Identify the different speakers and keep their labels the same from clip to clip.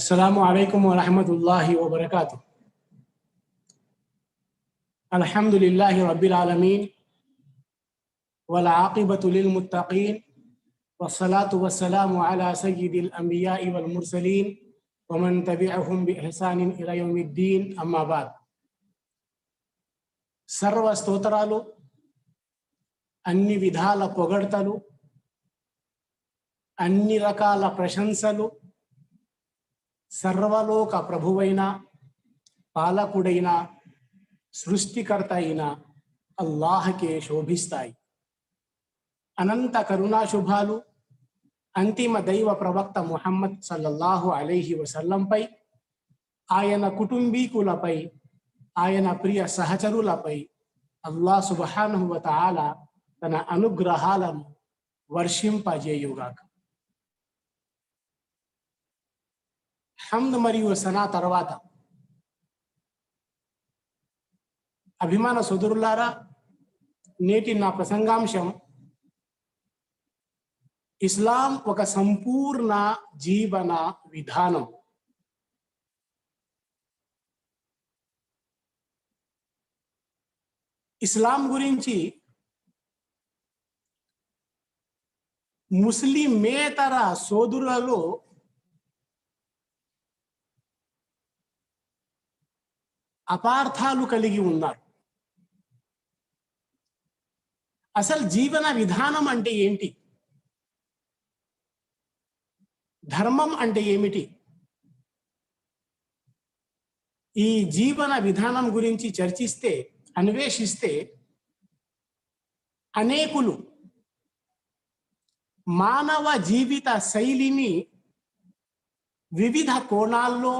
Speaker 1: अस्सलामु अलैकुम व रहमतुल्लाहि व बरकातुहू। अल्हम्दुलिल्लाहि रब्बिल आलमीन वल आक़िबतु लिल मुत्तक़ीन वस्सलातु वस्सलामु अला सय्यिदिल अंबियाइ वल मुरसलीन व मन तबिअहुम बि इहसानिन इला यौमिद्दीन अम्मा बाद। सर्व స్తోత్రాలు, అన్ని విధాల పొగడ్తలు, అన్ని రకాల ప్రశంసలు సర్వలోక ప్రభువైన పాలకుడైన సృష్టికర్త అయిన అల్లాహ్కే శోభిస్తాయి. అనంత కరుణాశుభాలు అంతిమ దైవ ప్రవక్త ముహమ్మద్ సల్లల్లాహు అలైహి వసల్లంపై, ఆయన కుటుంబీకులపై, ఆయన ప్రియ సహచరులపై అల్లాహ్ సుబ్హానహు వ తఆలా తన అనుగ్రహాలను వర్షింపజేయుగాక. హమ్ద్ మరియు సనా తర్వాత అభిమాన సోదరులారా, నేటి నా ప్రసంగాంశం ఇస్లాం ఒక సంపూర్ణ జీవన విధానం. ఇస్లాం గురించి ముస్లిమేతర సోదరులలో అపార్థాలు కలిగి ఉన్నారు. అసలు జీవన విధానం అంటే ఏంటి? ధర్మం అంటే ఏమిటి? ఈ జీవన విధానం గురించి చర్చిస్తే, అన్వేషిస్తే అనేకులు మానవ జీవిత శైలిని వివిధ కోణాల్లో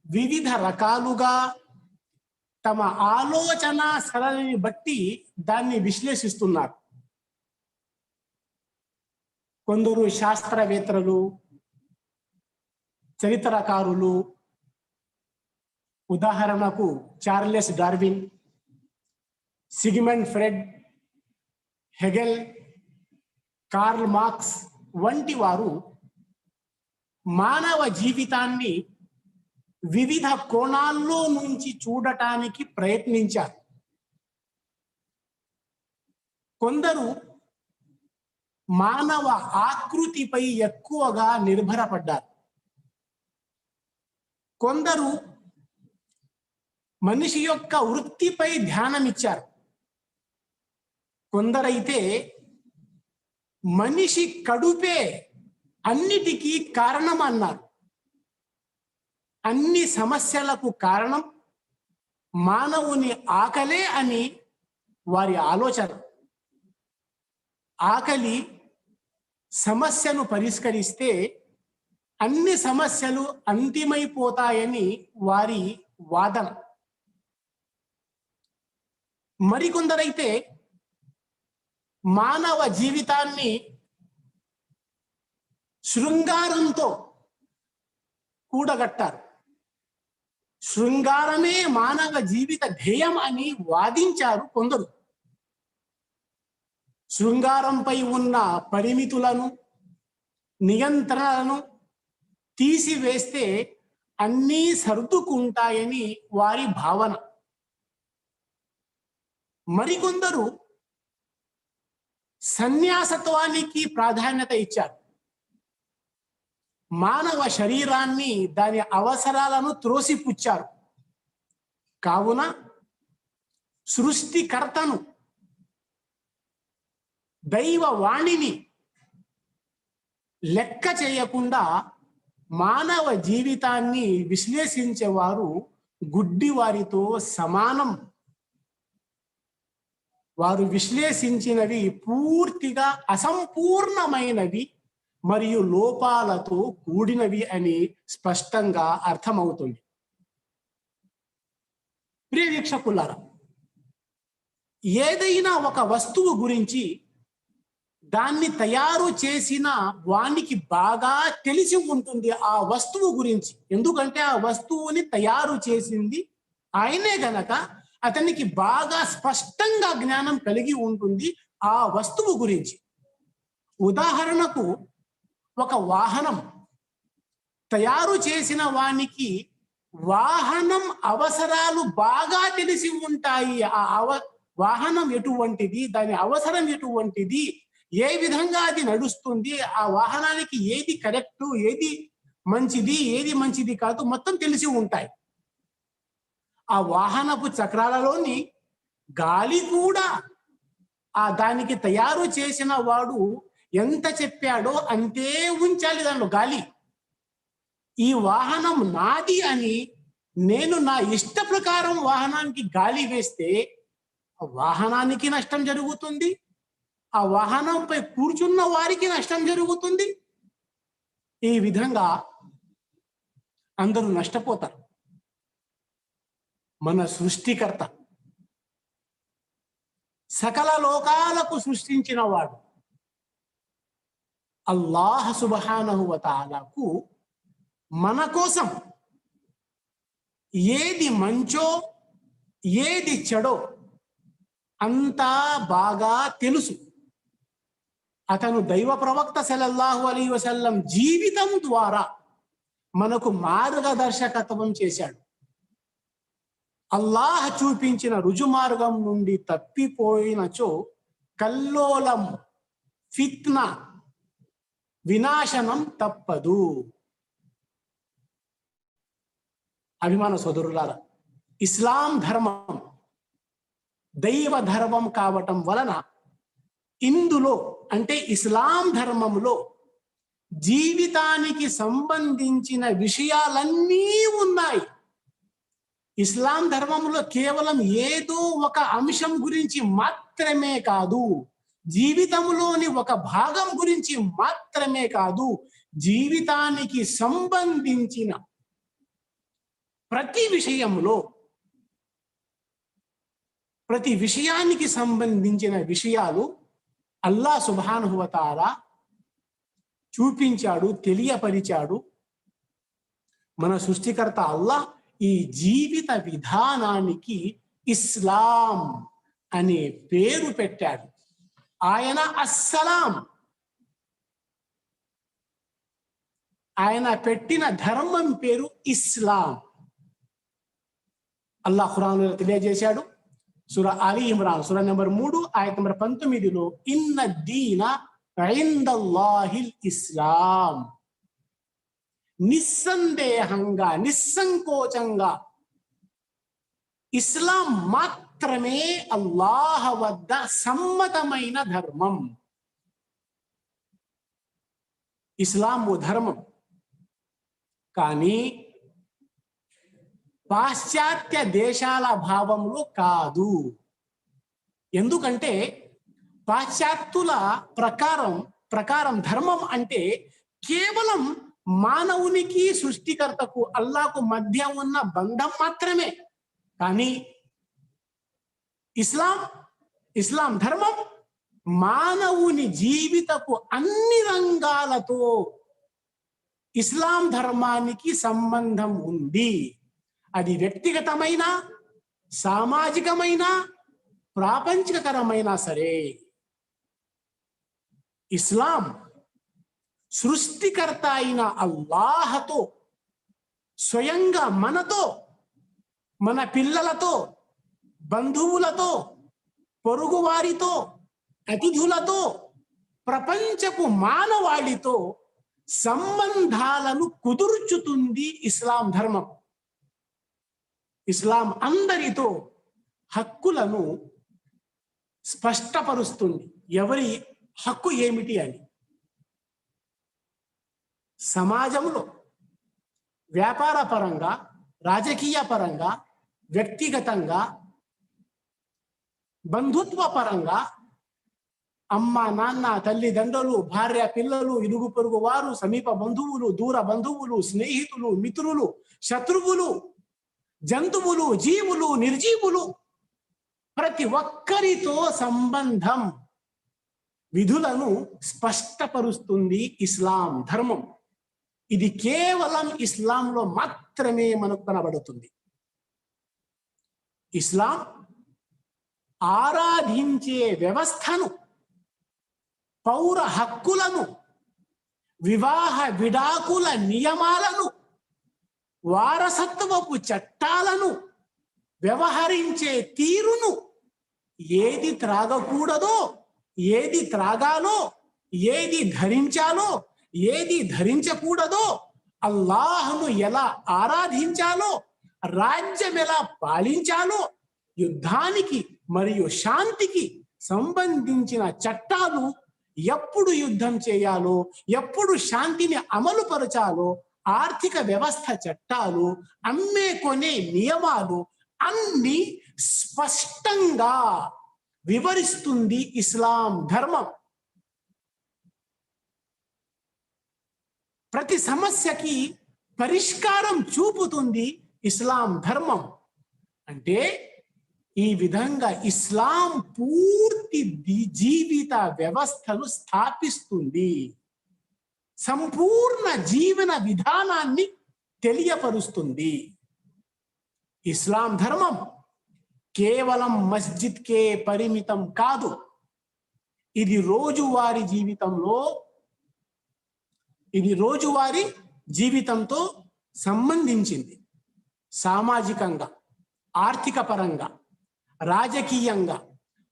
Speaker 1: వివిధ రకాలుగా తమ ఆలోచన సరళిని బట్టి దాన్ని విశ్లేషిస్తున్నారు. కొందరు శాస్త్రవేత్తలు, చరిత్రకారులు, ఉదాహరణకు Charles Darwin, Sigmund Freud, Hegel, Karl Marx వంటి వారు మానవ జీవితాన్ని వివిధ కోణాల్లో నుంచి చూడటానికి ప్రయత్నించారు. కొందరు మానవ ఆకృతిపై ఎక్కువగా నిర్భరపడ్డారు. కొందరు మనిషి యొక్క వృత్తిపై ధ్యానమిచ్చారు. కొందరైతే మనిషి కడుపే అన్నిటికీ కారణం అన్నారు. అన్ని సమస్యలకు కారణం మానవుని ఆకలే అని వారి ఆలోచన. ఆకలి సమస్యను పరిష్కరిస్తే అన్ని సమస్యలు అంతిమైపోతాయని వారి వాదన. మరికొందరైతే మానవ జీవితాన్ని శృంగారంతో కూడగట్టారు. శృంగారమే మానవ జీవిత ధ్యేయం అని వాదించారు కొందరు. శృంగారంపై ఉన్న పరిమితులను, నియంత్రణలను తీసివేస్తే అన్నీ సర్దుకుంటాయని వారి భావన. మరికొందరు సన్యాసత్వానికి ప్రాధాన్యత ఇచ్చారు. మానవ శరీరాన్ని, దాని అవసరాలను త్రోసిపుచ్చారు. కావున సృష్టికర్తను, దైవవాణిని లెక్క చేయకుండా మానవ జీవితాన్ని విశ్లేషించేవారు గుడ్డివారితో సమానం. వారు విశ్లేషించినవి పూర్తిగా అసంపూర్ణమైనవి మరియు లోపాలతో కూడినవి అని స్పష్టంగా అర్థమవుతుంది. ప్రియ వీక్షకులారా, ఏదైనా ఒక వస్తువు గురించి దాన్ని తయారు చేసిన వానికి బాగా తెలిసి ఉంటుంది ఆ వస్తువు గురించి. ఎందుకంటే ఆ వస్తువుని తయారు చేసింది ఆయనే గనక అతనికి బాగా స్పష్టంగా జ్ఞానం కలిగి ఉంటుంది ఆ వస్తువు గురించి. ఉదాహరణకు ఒక వాహనం తయారు చేసిన వానికి వాహనం అవసరాలు బాగా తెలిసి ఉంటాయి. వాహనం ఎటువంటిది, దాని అవసరం ఎటువంటిది, ఏ విధంగా అది నడుస్తుంది, ఆ వాహనానికి ఏది కరెక్ట్, ఏది మంచిది కాదు, మొత్తం తెలిసి ఉంటాయి. ఆ వాహనపు చక్రాలలోని గాలి కూడా దానికి తయారు చేసిన వాడు ఎంత చెప్పాడో అంతే ఉంచాలి దానిలో గాలి. ఈ వాహనం నాది అని నేను నా ఇష్ట ప్రకారం వాహనానికి గాలి వేస్తే వాహనానికి నష్టం జరుగుతుంది, ఆ వాహనంపై కూర్చున్న వారికి నష్టం జరుగుతుంది. ఈ విధంగా అందరూ నష్టపోతారు. మన సృష్టికర్త, సకల లోకాలకు సృష్టించిన వాడు అల్లాహ్ సుబ్హానహు వ తఆలాకు మన కోసం ఏది మంచో ఏది చెడో అంతా బాగా తెలుసు. అతను దైవ ప్రవక్త సల్లల్లాహు అలైహి వసల్లం జీవితం ద్వారా మనకు మార్గదర్శకత్వం చేశాడు. అల్లాహ్ చూపించిన రుజుమార్గం నుండి తప్పిపోయినచో కల్లోలం, ఫిత్నా, వినాశనం తప్పదు. అభిమాన సోదరులారా, ఇస్లాం ధర్మం దైవ ధర్మం కావటం వలన ఇందులో అంటే ఇస్లాం ధర్మంలో జీవితానికి సంబంధించిన విషయాలన్నీ ఉన్నాయి. ఇస్లాం ధర్మంలో కేవలం ఏదో ఒక అంశం గురించి మాత్రమే కాదు, జీవితంలోని ఒక భాగం గురించి మాత్రమే కాదు, జీవితానికి సంబంధించిన ప్రతి విషయానికి సంబంధించిన విషయాలు అల్లాహ్ సుబ్హానహు వ తఆలా చూపించాడు, తెలియపరిచాడు. మన సృష్టికర్త అల్లాహ్ ఈ జీవిత విధానానికి ఇస్లాం అనే పేరు పెట్టాడు. ఆయన అస్సలాం, ఆయన పెట్టిన ధర్మం పేరు ఇస్లాం. అల్లాహ్ ఖురాన్లో తెలియజేశాడు. సూరా ఆలి ఇమ్రాన్ సూరా నంబర్ 3 ఆయత్ నంబర్ 19లో ఇన్న దీన ఇందల్లాహిల్ ఇస్లాం, నిస్సందేహంగా నిస్సంకోచంగా ఇస్లాం మాత్రమే అల్లాహ్ వద్ద సమ్మతమైన ధర్మం. ఇస్లాం ధర్మం. కానీ పాశ్చాత్య దేశాల భావంలో కాదు. ఎందుకంటే పాశ్చాత్యుల ప్రకారం ధర్మం అంటే కేవలం మానవునికి సృష్టికర్తకు అల్లాహకు మధ్య ఉన్న బంధం మాత్రమే. కానీ ఇస్లాం ధర్మం మానవుని జీవితపు అన్ని రంగాలతో ఇస్లాం ధర్మానికి సంబంధం ఉంది. అది వ్యక్తిగతమైన, సామాజికమైన, ప్రాపంచికకరమైనా సరే ఇస్లాం సృష్టికర్త అయిన అల్లాహతో స్వయంగా మనతో, మన పిల్లలతో, బంధువులతో, పొరుగువారితో, అతిథులతో, ప్రపంచపు మానవాళితో సంబంధాలను కుదుర్చుతుంది ఇస్లాం ధర్మం. ఇస్లాం అందరితో హక్కులను స్పష్టపరుస్తుంది. ఎవరి హక్కు ఏమిటి అని. సమాజంలో వ్యాపార పరంగా, రాజకీయ పరంగా, వ్యక్తిగతంగా, బంధుత్వ పరంగా అమ్మ, నాన్న, తల్లిదండ్రులు, భార్య, పిల్లలు, ఇరుగు పొరుగు వారు, సమీప బంధువులు, దూర బంధువులు, స్నేహితులు, మిత్రులు, శత్రువులు, జంతువులు, జీవులు, నిర్జీవులు, ప్రతి ఒక్కరితో సంబంధం, విధులను స్పష్టపరుస్తుంది ఇస్లాం ధర్మం. ఇది కేవలం ఇస్లాంలో మాత్రమే మనకు కనబడుతుంది. ఇస్లాం ఆరాధించే వ్యవస్థను, పౌర హక్కులను, వివాహ విడాకుల నియమాలను, వారసత్వపు చట్టాలను, వ్యవహరించే తీరును, ఏది త్రాగకూడదో, ఏది త్రాగాలో, ఏది ధరించాలో, ఏది ధరించకూడదో, అల్లాహ్ను ఎలా ఆరాధించాలో, రాజ్యం ఎలా పాలించాలో, యుద్ధానికి మరియు శాంతికి సంబంధించిన చట్టాలు, ఎప్పుడు యుద్ధం చేయాలో, ఎప్పుడు శాంతిని అమలుపరచాలో, ఆర్థిక వ్యవస్థ చట్టాలు, అమ్మే కొనే నియమాలు అన్ని స్పష్టంగా వివరిస్తుంది ఇస్లాం ధర్మం. ప్రతి సమస్యకి పరిష్కారం చూపుతుంది ఇస్లాం ధర్మం. అంటే ఈ విధంగా ఇస్లాం పూర్తి జీవిత వ్యవస్థను స్థాపిస్తుంది, సంపూర్ణ జీవన విధానాన్ని తెలియపరుస్తుంది. ఇస్లాం ధర్మం కేవలం మస్జిద్కే పరిమితం కాదు. ఇది రోజువారీ జీవితంతో సంబంధించింది. సామాజికంగా, ఆర్థిక పరంగా, రాజకీయంగా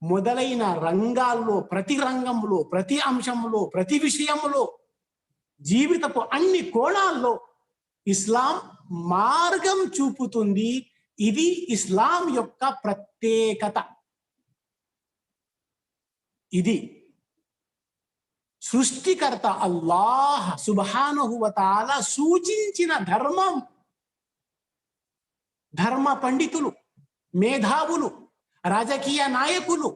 Speaker 1: మొదలైన రంగాల్లో, ప్రతి రంగంలో, ప్రతి అంశంలో, ప్రతి విషయంలో, జీవితపు అన్ని కోణాల్లో ఇస్లాం మార్గం చూపుతుంది. ఇది ఇస్లాం యొక్క ప్రత్యేకత. ఇది సృష్టికర్త అల్లాహ్ సుబ్హానహు వ తఆలా సూచించిన ధర్మం. ధర్మ పండితులు, మేధావులు, రాజకీయ నాయకులు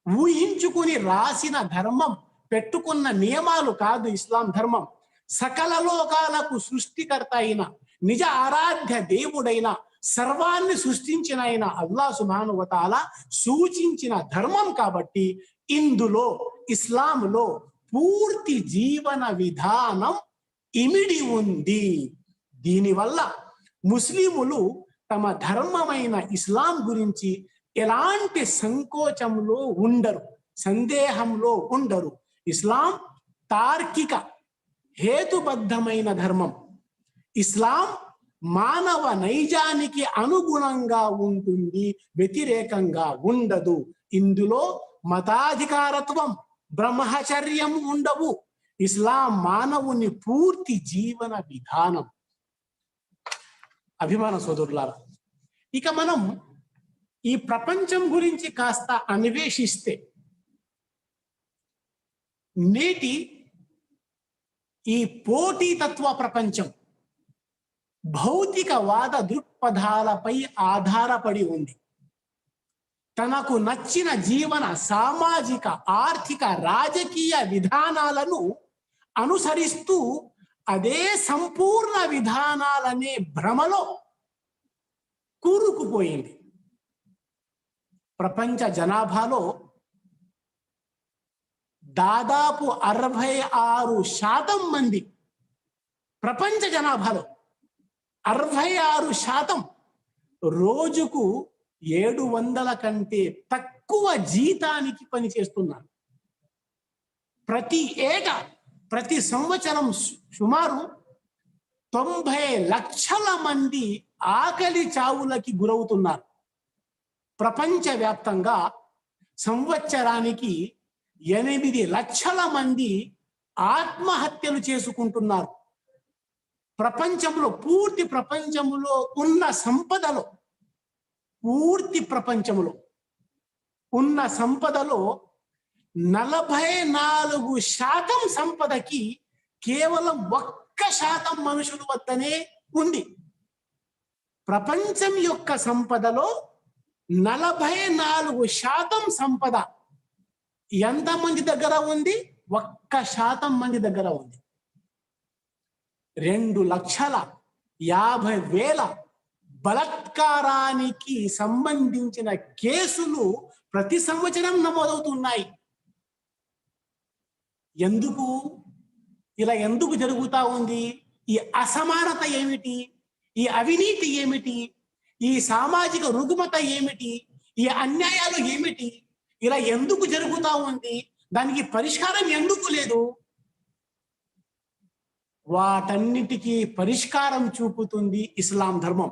Speaker 1: ఊహించుకుని రాసిన ధర్మం, పెట్టుకున్న నియమాలు కాదు ఇస్లాం ధర్మం. సకల లోకాలకు సృష్టికర్త అయిన, నిజ ఆరాధ్య దేవుడైన, సర్వాన్ని సృష్టించిన అయిన అల్లాహ్ సుబ్హానహు వ తఆలా సూచించిన ధర్మం. కాబట్టి ఇందులో, ఇస్లాంలో పూర్తి జీవన విధానం ఇమిడి ఉంది. దీనివల్ల ముస్లిములు తమ ధర్మమైన ఇస్లాం గురించి ఎలాంటి సంకోచంలో ఉండరు, సందేహంలో ఉండరు. ఇస్లాం తార్కిక, హేతుబద్ధమైన ధర్మం. ఇస్లాం మానవ నైజానికి అనుగుణంగా ఉంటుంది, వ్యతిరేకంగా ఉండదు. ఇందులో మతాధికారత్వం, బ్రహ్మచర్యం ఉండవు. ఇస్లాం మానవుని పూర్తి జీవన విధానం. అభిమాన సోదరులారా, ఇక మనం ఈ ప్రపంచం గురించి కాస్త అన్వేషిస్తే, నేటి ఈ పోటీతత్వ ప్రపంచం భౌతికవాద దృక్పథాలపై ఆధారపడి ఉంది. తనకు నచ్చిన జీవన, సామాజిక, ఆర్థిక, రాజకీయ విధానాలను అనుసరిస్తూ అదే సంపూర్ణ విధానాలనే భ్రమలో కూరుకుపోయింది. ప్రపంచ జనాభాలో దాదాపు 66% మంది, ప్రపంచ జనాభాలో 66% రోజుకు 700 కంటే తక్కువ జీతానికి పనిచేస్తున్నారు. ప్రతి సంవత్సరం సుమారు 90 లక్షల మంది ఆకలి చావులకి గురవుతున్నారు. ప్రపంచవ్యాప్తంగా సంవత్సరానికి 8 లక్షల మంది ఆత్మహత్యలు చేసుకుంటున్నారు. పూర్తి ప్రపంచంలో ఉన్న సంపదలో, పూర్తి ప్రపంచంలో ఉన్న సంపదలో 44% సంపదకి కేవలం 1% మనుషుల వద్దనే ఉంది. ప్రపంచం యొక్క సంపదలో 44% సంపద ఎంతమంది దగ్గర ఉంది? 1% మంది దగ్గర ఉంది. 2,50,000 బలాత్కారానికి సంబంధించిన కేసులు ప్రతి సంవత్సరం నమోదవుతున్నాయి. ఎందుకు జరుగుతా ఉంది? ఈ అసమానత ఏమిటి? ఈ అవినీతి ఏమిటి? ఈ సామాజిక రుగ్మత ఏమిటి? ఈ అన్యాయాలు ఏమిటి? ఇలా ఎందుకు జరుగుతా ఉంది? దానికి పరిష్కారం ఎందుకు లేదు? వాటన్నిటికీ పరిష్కారం చూపుతుంది ఇస్లాం ధర్మం.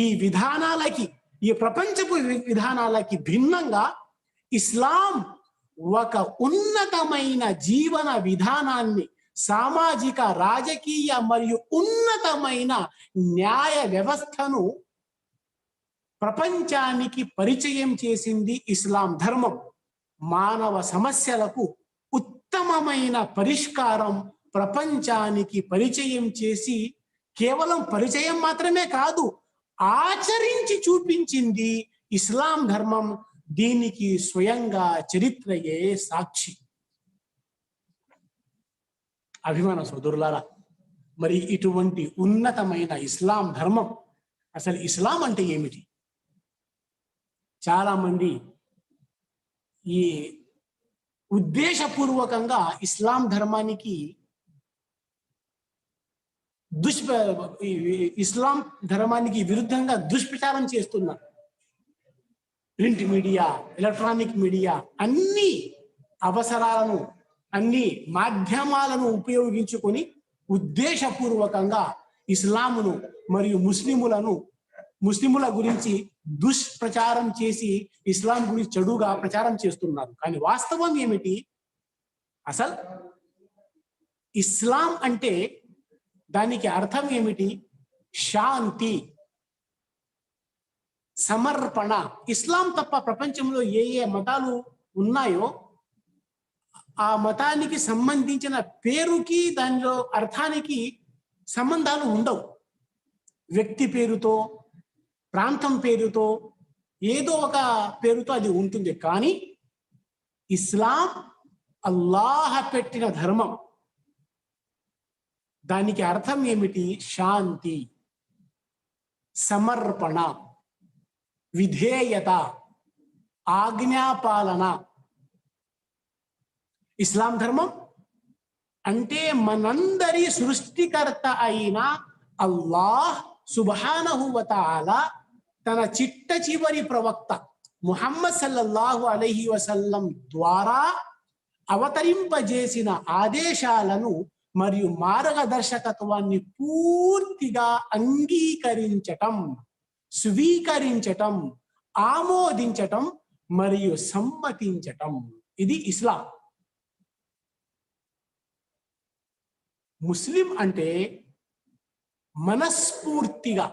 Speaker 1: ఈ విధానాలకి, ఈ ప్రపంచపు విధానాలకి భిన్నంగా ఇస్లాం ఒక ఉన్నతమైన జీవన విధానాన్ని, సామాజిక, రాజకీయ మరియు ఉన్నతమైన న్యాయ వ్యవస్థను ప్రపంచానికి పరిచయం చేసింది ఇస్లాం ధర్మం. మానవ సమస్యలకు ఉత్తమమైన పరిష్కారం ప్రపంచానికి పరిచయం చేసి, కేవలం పరిచయం మాత్రమే కాదు, ఆచరించి చూపించింది ఇస్లాం ధర్మం. దీనికి స్వయంగా చరిత్రయే సాక్షి. అభిమాన సోదరులారా, మరి ఇటువంటి ఉన్నతమైన ఇస్లాం ధర్మం, అసలు ఇస్లాం అంటే ఏమిటి? చాలా మంది ఈ ఉద్దేశపూర్వకంగా ఇస్లాం ధర్మానికి ఇస్లాం ధర్మానికి విరుద్ధంగా దుష్ప్రచారం చేస్తున్నారు. ప్రింట్ మీడియా, ఎలక్ట్రానిక్ మీడియా అన్ని అవసరాలను, అన్ని మాధ్యమాలను ఉపయోగించుకొని ఉద్దేశపూర్వకంగా ఇస్లామును మరియు ముస్లిముల గురించి దుష్ప్రచారం చేసి ఇస్లాం గురించి చెడుగా ప్రచారం చేస్తున్నారు. కానీ వాస్తవం ఏమిటి? అసలు ఇస్లాం అంటే దానికి అర్థం ఏమిటి? శాంతి, సమర్పణ. ఇస్లాం తప్ప ప్రపంచంలో ఏ ఏ మతాలు ఉన్నాయో ఆ మతానికి సంబంధించిన పేరుకి, దానిలో అర్థానికి సంబంధాలు ఉండవు. వ్యక్తి పేరుతో, ప్రాంతం పేరుతో, ఏదో ఒక పేరుతో అది ఉంటుంది. కానీ ఇస్లాం అల్లాహ్ పెట్టిన ధర్మం. దానికి అర్థం ఏమిటి? శాంతి, సమర్పణ, విధేయత, ఆజ్ఞాపాలన. ఇస్లాం ధర్మం అంటే మనందరి సృష్టికర్త అయిన అల్లాహ్ సుబ్హానహు వ తఆలా తన చిట్ట చివరి ప్రవక్త ముహమ్మద్ సల్లల్లాహు అలైహి వసల్లం ద్వారా అవతరింపజేసిన ఆదేశాలను మరియు మార్గదర్శకత్వాన్ని పూర్తిగా అంగీకరించటం, స్వీకరించటం, ఆమోదించటం మరియు సమ్మతించటం. ఇది ఇస్లాం. ముస్లిం అంటే మనస్ఫూర్తిగా,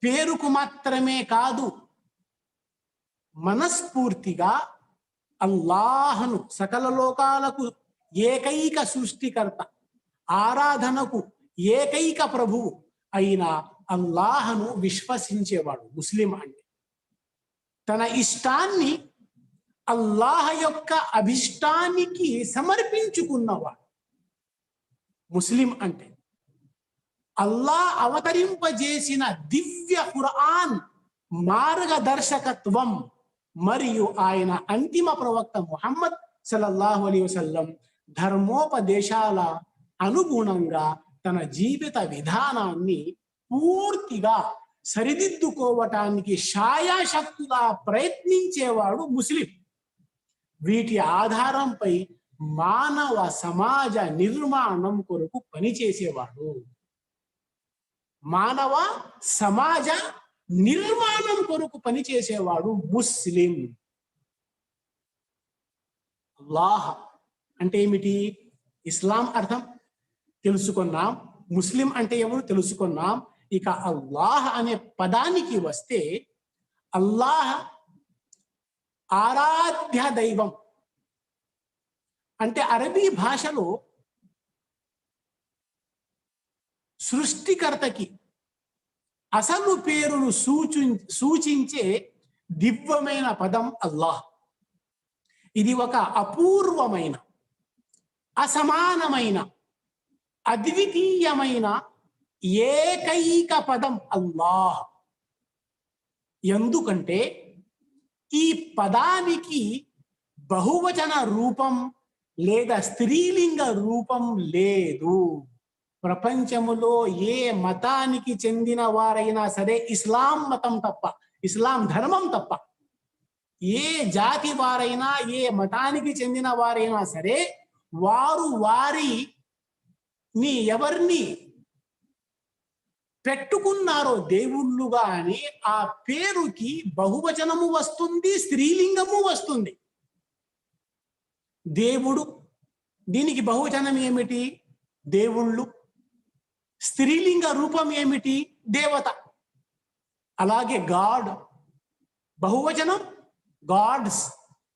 Speaker 1: పేరుకు మాత్రమే కాదు, మనస్ఫూర్తిగా అల్లాహ్ను, సకల లోకాలకు ఏకైక సృష్టికర్త, ఆరాధనకు ఏకైక ప్రభువు అయిన అల్లాహ్ను విశ్వసించేవాడు ముస్లిం అంటే. తన ఇష్టాన్ని అల్లాహ్ యొక్క అభిష్టానికి సమర్పించుకున్నవాడు ముస్లిం అంటే. అల్లాహ్ అవతరింపజేసిన దివ్య ఖురాన్ మార్గదర్శకత్వం మరియు ఆయన అంతిమ ప్రవక్త ముహమ్మద్ సల్లల్లాహు అలైహి వసల్లం ధర్మోపదేశాల అనుగుణంగా తన జీవిత విధానాన్ని పూర్తిగా సరిదిద్దుకోవటానికి శాయాశక్తుగా ప్రయత్నించేవాడు ముస్లిం. వీటి ఆధారంపై మానవ సమాజ నిర్మాణం కొరకు పనిచేసేవాడు. మానవ సమాజ నిర్మాణం కొరకు పనిచేసేవాడు ముస్లిం. అల్లాహ్ అంటే ఏమిటి? ఇస్లాం అర్థం తెలుసుకున్నాం. ముస్లిం అంటే ఎవరు తెలుసుకున్నాం. ఇక అల్లాహ్ అనే పదానికి వస్తే, అల్లాహ్ ఆరాధ్య దైవం అంటే అరబీ భాషలో సృష్టికర్తకి అసలు పేరును సూచించే దివ్యమైన పదం అల్లాహ్. ఇది ఒక అపూర్వమైన, అసమానమైన, అద్వితీయమైన ఏకైక పదం అల్లాహ్. ఎందుకంటే ఈ పదానికి బహువచన రూపం లేదా స్త్రీలింగ రూపం లేదు. ప్రపంచములో ఏ మతానికి చెందిన వారైనా సరే, ఇస్లాం మతం తప్ప, ఇస్లాం ధర్మం తప్ప, ఏ జాతి వారైనా, ఏ మతానికి చెందిన వారైనా సరే, వారు వారి ఎవరిని పెట్టుకున్నారో దేవుళ్ళుగా అని ఆ పేరుకి బహువచనము వస్తుంది, స్త్రీలింగము వస్తుంది. దేవుడు, దీనికి బహువచనం ఏమిటి? దేవుళ్ళు. స్త్రీలింగ రూపం ఏమిటి? దేవత. అలాగే గాడ్, బహువచనం గాడ్స్,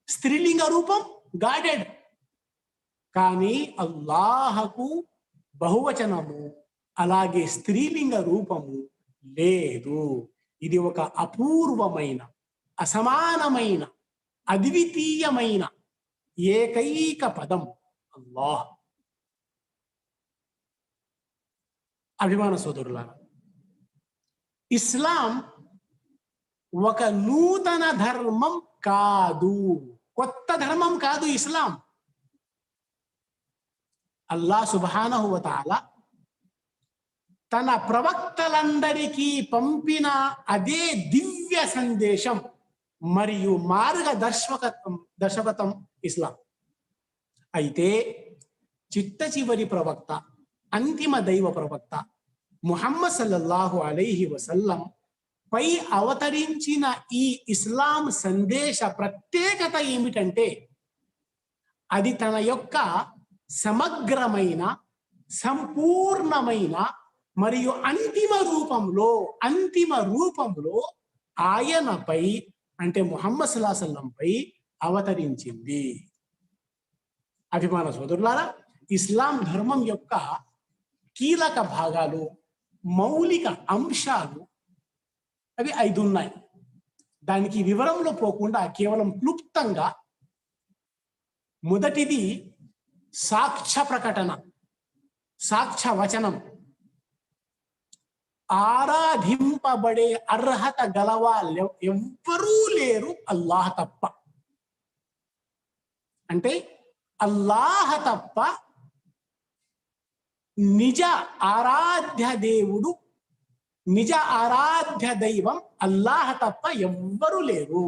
Speaker 1: స్త్రీలింగ రూపం గాడెడ్. కానీ అల్లాహకు బహువచనము అలాగే స్త్రీలింగ రూపము లేదు. ఇది ఒక అపూర్వమైన, అసమానమైన, అద్వితీయమైన ఏకైక పదం అల్లాహ్. అభిమాన సోదరులారా, ఇస్లాం ఒక నూతన ధర్మం కాదు, కొత్త ధర్మం కాదు ఇస్లాం. అల్లాహ్ సుబ్హానహు వ తఆలా తన ప్రవక్తలందరికీ పంపిన అదే దివ్య సందేశం మరియు మార్గదర్శకత్వం ఇస్లాం. అయితే చిట్ట చివరి ప్రవక్త, అంతిమ దైవ ప్రవక్త ముహమ్మద్ సల్లల్లాహు అలైహి వసల్లం పై అవతరించిన ఈ ఇస్లాం సందేశ ప్రత్యేకత ఏమిటంటే, అది తన యొక్క సమగ్రమైన, సంపూర్ణమైన మరియు అంతిమ రూపంలో ఆయనపై, అంటే ముహమ్మద్ సల్లల్లాహు అలైహి వసల్లంపై అవతరించింది. అభిమాన సోదరులారా, ఇస్లాం ధర్మం యొక్క కీలక భాగాలు, మౌలిక అంశాలు అవి 5 ఉన్నాయి. దానికి వివరంలో పోకుండా కేవలం క్లుప్తంగా, మొదటిది సాక్ష్య ప్రకటన, సాక్ష్య వచనం. ఆరాధింపబడే అర్హత గలవాళ్ళు ఎవ్వరూ లేరు అల్లాహ్ తప్ప. అంటే అల్లాహ్ తప్ప నిజ ఆరాధ్య దేవుడు, నిజ ఆరాధ్య దైవం అల్లాహ్ తప్ప ఎవ్వరూ లేరు.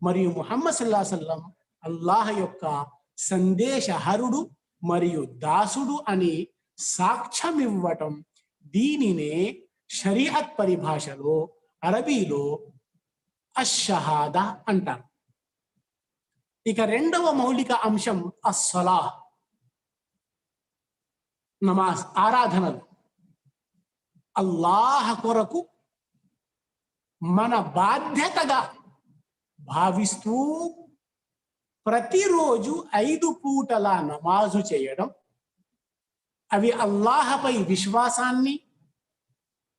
Speaker 1: మరియు ముహమ్మద్ సల్లల్లాహు అలైహి వసల్లం అల్లాహ్ యొక్క సందేశహరుడు మరియు దాసుడు అని సాక్ష్యం ఇవ్వటం, దీనినే షరియత్ పరిభాషలో, అరబీలో అష్షహాదా అంటారు. ఇక రెండవ మౌలిక అంశం అస్సలాహ్, నమాజ్, ఆరాధనలు. అల్లాహ్ కొరకు మన బాధ్యతగా భావిస్తూ ప్రతిరోజు 5 పూటల నమాజు చేయడం, అవి అల్లాహపై విశ్వాసాన్ని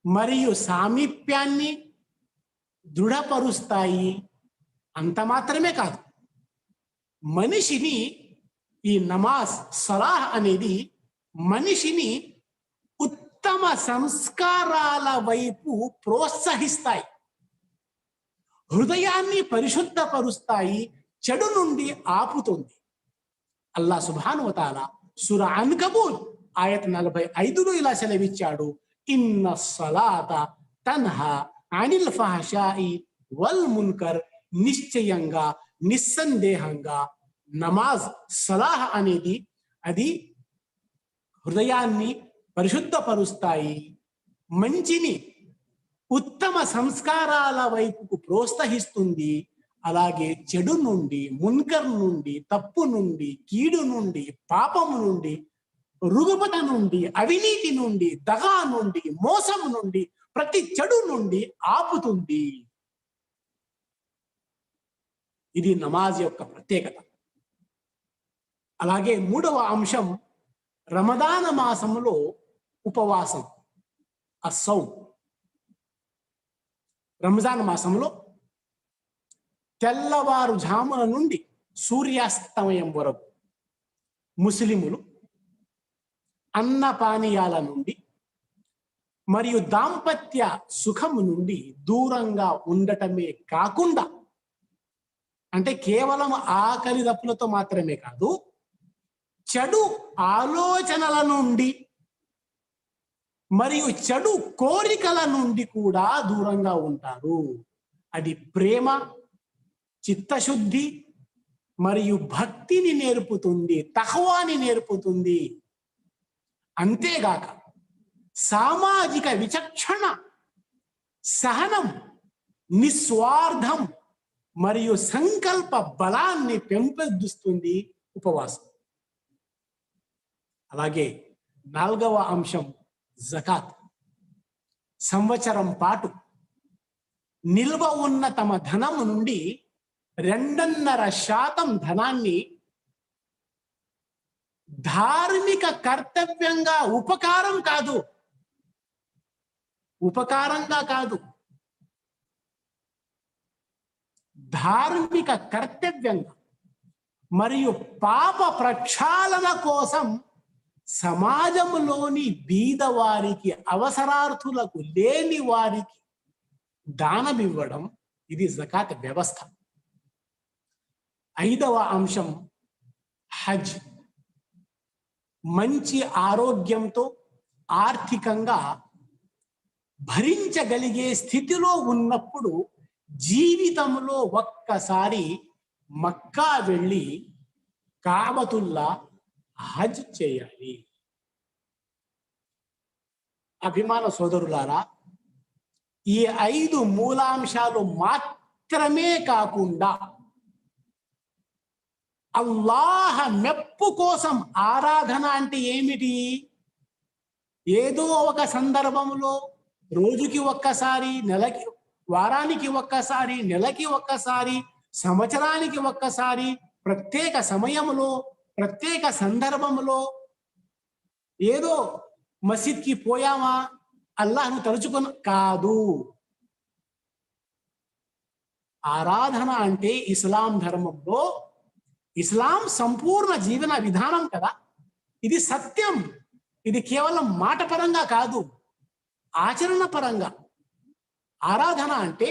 Speaker 1: మరియు సామీప్యాన్ని దృఢపరుస్తాయి. అంత మాత్రమే కాదు, మనిషిని, ఈ నమాజ్, సలాహ్ అనేది మనిషిని ఉత్తమ సంస్కారాల వైపు ప్రోత్సహిస్తాయి, హృదయాన్ని పరిశుద్ధపరుస్తాయి, చెడు నుండి ఆపుతుంది. అల్లాహ్ సుబ్హానహు వ తఆలా సూరా అన్కబూత్ ఆయత్ 45లో ఇలా సెలవిచ్చాడు, ఇన్న సలాత తన్హా అనిల్ ఫహషాయి వల్ మున్కర్. నిశ్చయంగా, నిస్సందేహంగా నమాజ్, సలాహ్ అనేది అది హృదయాన్ని పరిశుద్ధపరుస్తాయి, మంచిని, ఉత్తమ సంస్కారాల వైపుకు ప్రోత్సహిస్తుంది. అలాగే చెడు నుండి, మున్కర్ నుండి, తప్పు నుండి, కీడు నుండి, పాపము నుండి, రుగ్మత నుండి, అవినీతి నుండి, దగా నుండి, మోసం నుండి, ప్రతి చెడు నుండి ఆపుతుంది. ఇది నమాజ్ యొక్క ప్రత్యేకత. అలాగే మూడవ అంశం రమదాన మాసంలో ఉపవాసం, అస్సౌమ్. రంజాన్ మాసంలో తెల్లవారుజామున నుండి సూర్యాస్తమయం వరకు ముస్లిములు అన్నపానీయాల నుండి మరియు దాంపత్య సుఖము నుండి దూరంగా ఉండటమే కాకుండా, అంటే కేవలం ఆకలి దప్పులతో మాత్రమే కాదు, చెడు ఆలోచనల నుండి మరియు చెడు కోరికల నుండి కూడా దూరంగా ఉంటారు. అది ప్రేమ, చిత్తశుద్ధి మరియు భక్తిని నేర్పుతుంది, తఖ్వాని నేర్పుతుంది. అంతేగాక సామాజిక విచక్షణ, సహనం, నిస్వార్థం మరియు సంకల్ప బలాన్ని పెంపొందిస్తుంది ఉపవాసం. అలాగే 4వ అంశం జకాత్. సంవత్సరం పాటు నిల్వ ఉన్న తమ ధనము నుండి 2.5% ధనాన్ని ధార్మిక కర్తవ్యంగా, ఉపకారంగా కాదు, ధార్మిక కర్తవ్యంగా మరియు పాప ప్రక్షాళన కోసం సమాజంలోని బీదవారికి, అవసరార్థులకు, లేని వారికి దానమివ్వడం, ఇది జకాత్ వ్యవస్థ. 5వ అంశం హజ్. మంచి ఆరోగ్యంతో ఆర్థికంగా భరించగలిగే స్థితిలో ఉన్నప్పుడు జీవితంలో ఒక్కసారి మక్కా వెళ్ళి కాబతుల్లా హజ్ చేయాలి. అభిమాన సోదరులారా, ఈ 5 మూలాంశాలు మాత్రమే కాకుండా అల్లాహ్ మెప్పు కోసం ఆరాధన అంటే ఏమిటి? ఏదో ఒక సందర్భంలో రోజుకి ఒక్కసారి, వారానికి ఒక్కసారి, నెలకి ఒక్కసారి, సంవత్సరానికి ఒక్కసారి, ప్రత్యేక సమయంలో, ప్రత్యేక సందర్భంలో ఏదో మసీద్కి పోయామా, అల్లాహ్ను తలుచుకొని కాదు. ఆరాధన అంటే ఇస్లాం ధర్మంలో, ఇస్లాం సంపూర్ణ జీవన విధానం కదా. ఇది సత్యం. ఇది కేవలం మాట పరంగా కాదు, ఆచరణ పరంగా. ఆరాధన అంటే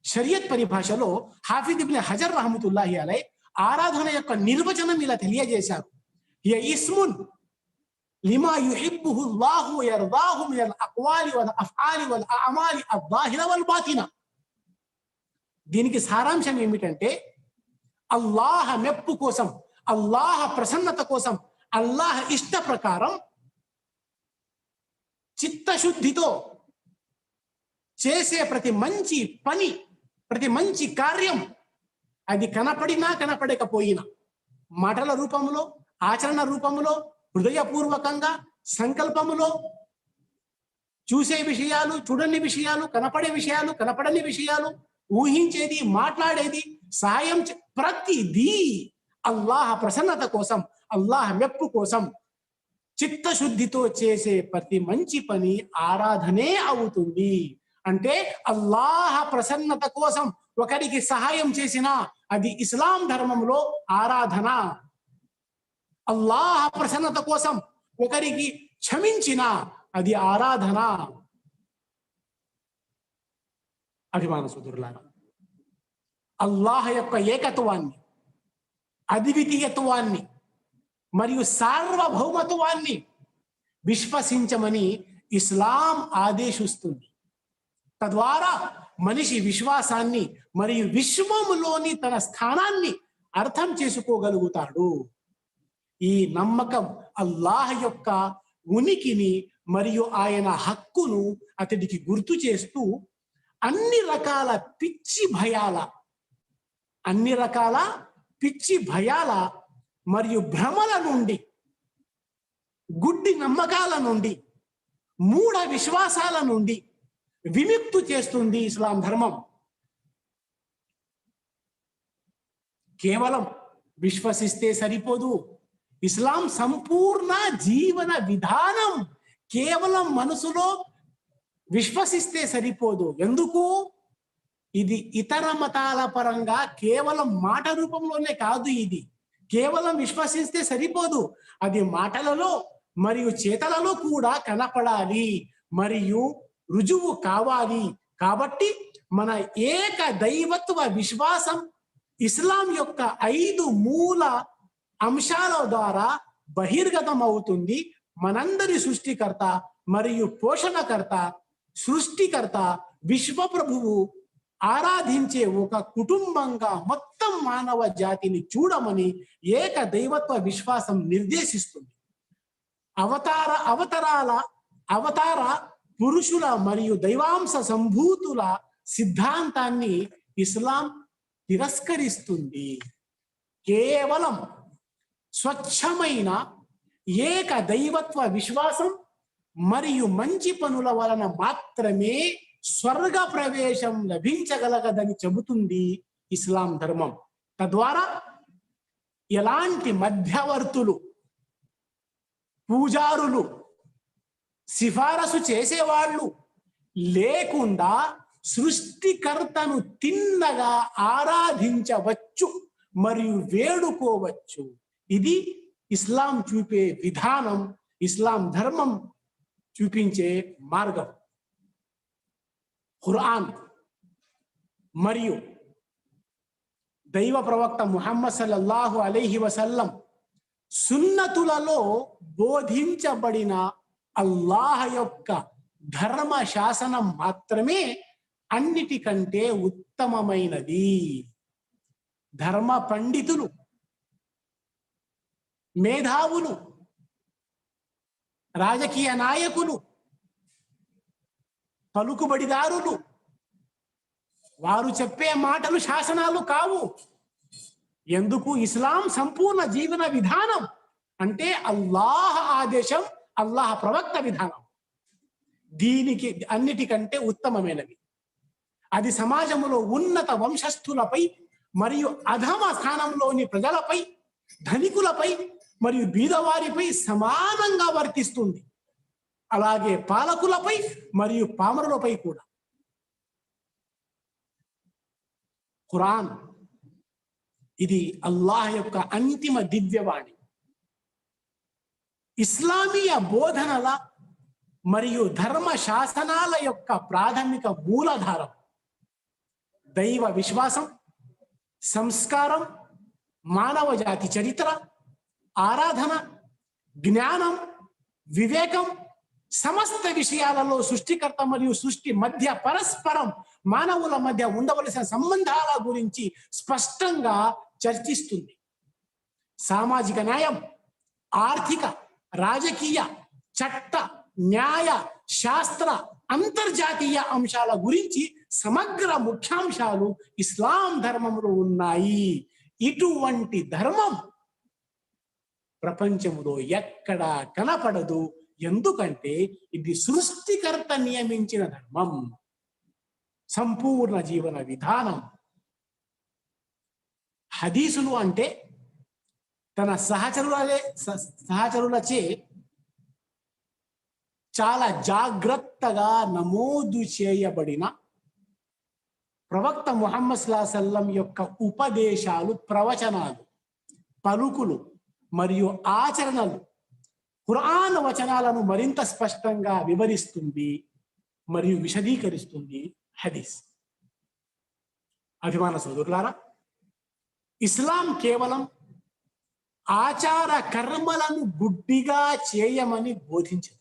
Speaker 1: షరియత్ పరిభాషలో హాఫిజ్ ఇబ్న్ హజర్ రహమతుల్లాహి అలై ఆరాధన యొక్క నిర్వచనం ఇలా తెలియజేశారు. హియ ఇస్మున్ లిమా యుహిబ్బుహు అల్లాహు వ యర్దాహు మినల్ అక్వాలి వల్ అఫ్ఆలి వల్ అమాలి అల్లాహిర వల్ బాతిన. దీనికి సారాంశం ఏమిటంటే, అల్లాహ్ మెప్పు కోసం, అల్లాహ్ ప్రసన్నత కోసం, అల్లాహ్ ఇష్ట ప్రకారం చిత్తశుద్ధితో చేసే ప్రతి మంచి పని, ప్రతి మంచి కార్యం, అది కనపడినా కనపడకపోయినా, మాటల రూపంలో, ఆచరణ రూపంలో, హృదయపూర్వకంగా, సంకల్పములో, చూసే విషయాలు, చూడని విషయాలు, కనపడే విషయాలు, కనపడని విషయాలు, ఊహించేది, మాట్లాడేది, సహాయం, ప్రతిదీ అల్లాహ్ ప్రసన్నత కోసం, అల్లాహ్ మెప్పు కోసం చిత్తశుద్ధితో చేసే ప్రతి మంచి పని ఆరాధనే అవుతుంది. అంటే అల్లాహ్ ప్రసన్నత కోసం ఒకరికి సహాయం చేసినా అది ఇస్లాం ధర్మంలో ఆరాధన. అల్లాహ్ ప్రసన్నత కోసం ఒకరికి క్షమించినా అది ఆరాధన. అభిమాన సోదరులారా, అల్లాహ్ యొక్క ఏకత్వాన్ని, అద్వితీయత్వాన్ని మరియు సార్వభౌమత్వాన్ని విశ్వసించమని ఇస్లాం ఆదేశిస్తుంది. తద్వారా మనిషి విశ్వాసాన్ని మరియు విశ్వములోని తన స్థానాన్ని అర్థం చేసుకోగలుగుతాడు. ఈ నమ్మకం అల్లాహ్ యొక్క ఉనికిని మరియు ఆయన హక్కును అతడికి గుర్తు చేస్తూ అన్ని రకాల పిచ్చి భయాల మరియు భ్రమల నుండి, గుడ్డి నమ్మకాల నుండి, మూఢ విశ్వాసాల నుండి విముక్తి చేస్తుంది ఇస్లాం ధర్మం. కేవలం విశ్వసిస్తే సరిపోదు. ఇస్లాం సంపూర్ణ జీవన విధానం. కేవలం మనసులో విశ్వసిస్తే సరిపోదు. ఎందుకు? ఇది ఇతర మతాల పరంగా కేవలం మాట రూపంలోనే కాదు. ఇది కేవలం విశ్వసిస్తే సరిపోదు, అది మాటలలో మరియు చేతలలో కూడా కనపడాలి మరియు రుజువు కావాలి. కాబట్టి మన ఏక దైవత్వ విశ్వాసం ఇస్లాం యొక్క 5 మూల అంశాల ద్వారా బహిర్గతం అవుతుంది. మనందరి సృష్టికర్త మరియు పోషణకర్త, సృష్టికర్త, విశ్వప్రభువు ఆరాధించే ఒక కుటుంబంగా మొత్తం మానవ జాతిని చూడమని ఏక దైవత్వ విశ్వాసం నిర్దేశిస్తుంది. అవతార పురుషుల మరియు దైవాంశ సంభూతుల సిద్ధాంతాన్ని ఇస్లాం తిరస్కరిస్తుంది. కేవలం స్వచ్ఛమైన ఏక దైవత్వ విశ్వాసం మరియు మంచి పనుల వలన మాత్రమే స్వర్గ ప్రవేశం లభించగలగదని చెబుతుంది ఇస్లాం ధర్మం. తద్వారా ఎలాంటి మధ్యవర్తులు, పూజారులు, సిఫారసు చేసేవాళ్ళు లేకుండా సృష్టికర్తను తిన్నగా ఆరాధించవచ్చు మరియు వేడుకోవచ్చు. ఇది ఇస్లాం చూపే విధానం, ఇస్లాం ధర్మం చూపించే మార్గం. ఖురాన్ మరియు దైవ ప్రవక్త ముహమ్మద్ సల్లల్లాహు అలైహి వసల్లం సున్నతులలో బోధించబడిన అల్లాహ్ యొక్క ధర్మ శాసనం మాత్రమే అన్నిటికంటే ఉత్తమమైనది. ధర్మ పండితులు, మేధావులు, రాజకీయ నాయకులు, పలుకుబడిదారులు, వారు చెప్పే మాటలు శాసనాలు కావు. ఎందుకు? ఇస్లాం సంపూర్ణ జీవన విధానం అంటే అల్లాహ్ ఆదేశం, అల్లాహ్ ప్రవక్త విధానం. దీనికి అన్నిటికంటే ఉత్తమమైనది. అది సమాజంలో ఉన్నత వంశస్థులపై మరియు అధమ స్థానంలోని ప్రజలపై, ధనికులపై మరియు బీదవారిపై సమానంగా వర్తిస్తుంది. అలాగే పాలకులపై మరియు పామరులపై కూడా. ఖురాన్ ఇది అల్లాహ్ యొక్క అంతిమ దివ్యవాణి. ఇస్లామీయ బోధనల మరియు ధర్మ శాసనాల యొక్క ప్రాథమిక మూలాధారం. దైవ విశ్వాసం, సంస్కారం, మానవ జాతి చరిత్ర, ఆరాధన, జ్ఞానం, వివేకం, సమస్త విషయాలలో సృష్టికర్త మరియు సృష్టి మధ్య పరస్పరం మానవుల మధ్య ఉండవలసిన సంబంధాల గురించి స్పష్టంగా చర్చిస్తుంది. సామాజిక న్యాయం, ఆర్థిక, రాజకీయ, చట్ట, న్యాయ, శాస్త్ర, అంతర్జాతీయ అంశాల గురించి సమగ్ర ముఖ్యాంశాలు ఇస్లాం ధర్మంలో ఉన్నాయి. ఇటువంటి ధర్మం ప్రపంచంలో ఎక్కడా కనపడదు. ఎందుకంటే ఇది సృష్టికర్త నియమించిన ధర్మం, సంపూర్ణ జీవన విధానం. హదీసులు అంటే తన సహచరులచే చాలా జాగ్రత్తగా నమోదు చేయబడిన ప్రవక్త ముహమ్మద్ సల్లల్లాహు అలైహి వసల్లం యొక్క ఉపదేశాలు, ప్రవచనాలు, పలుకులు మరియు ఆచరణలు ఖురాన్ వచనాలను మరింత స్పష్టంగా వివరిస్తుంది మరియు విశదీకరిస్తుంది హదీస్. అభిమాన సోదరులారా, ఇస్లాం కేవలం ఆచార కర్మలను గుడ్డిగా చేయమని బోధించదు.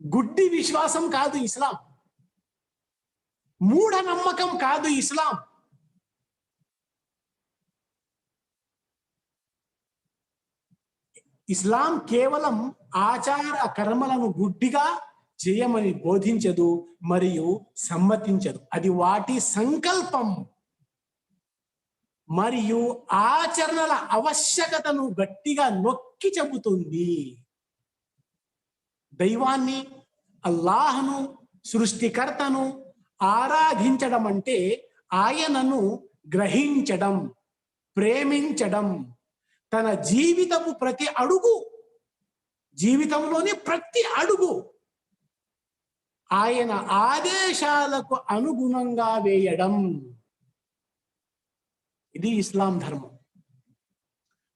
Speaker 1: గుడ్డి విశ్వాసం కాదు ఇస్లాం. మూఢనమ్మకం కాదు ఇస్లాం. ఇస్లాం కేవలం ఆచార కర్మలను గుడ్డిగా చేయమని బోధించదు మరియు సమ్మతించదు. అది వాటి సంకల్పం మరియు ఆచరణల ఆవశ్యకతను గట్టిగా నొక్కి చెబుతుంది. దైవాన్ని, అల్లాహ్ను, సృష్టికర్తను ఆరాధించడం అంటే ఆయనను గ్రహించడం, ప్రేమించడం. తన జీవితపు ప్రతి అడుగు, జీవితంలోని ప్రతి అడుగు ఆయన ఆదేశాలకు అనుగుణంగా వేయడం. ఇది ఇస్లాం ధర్మం.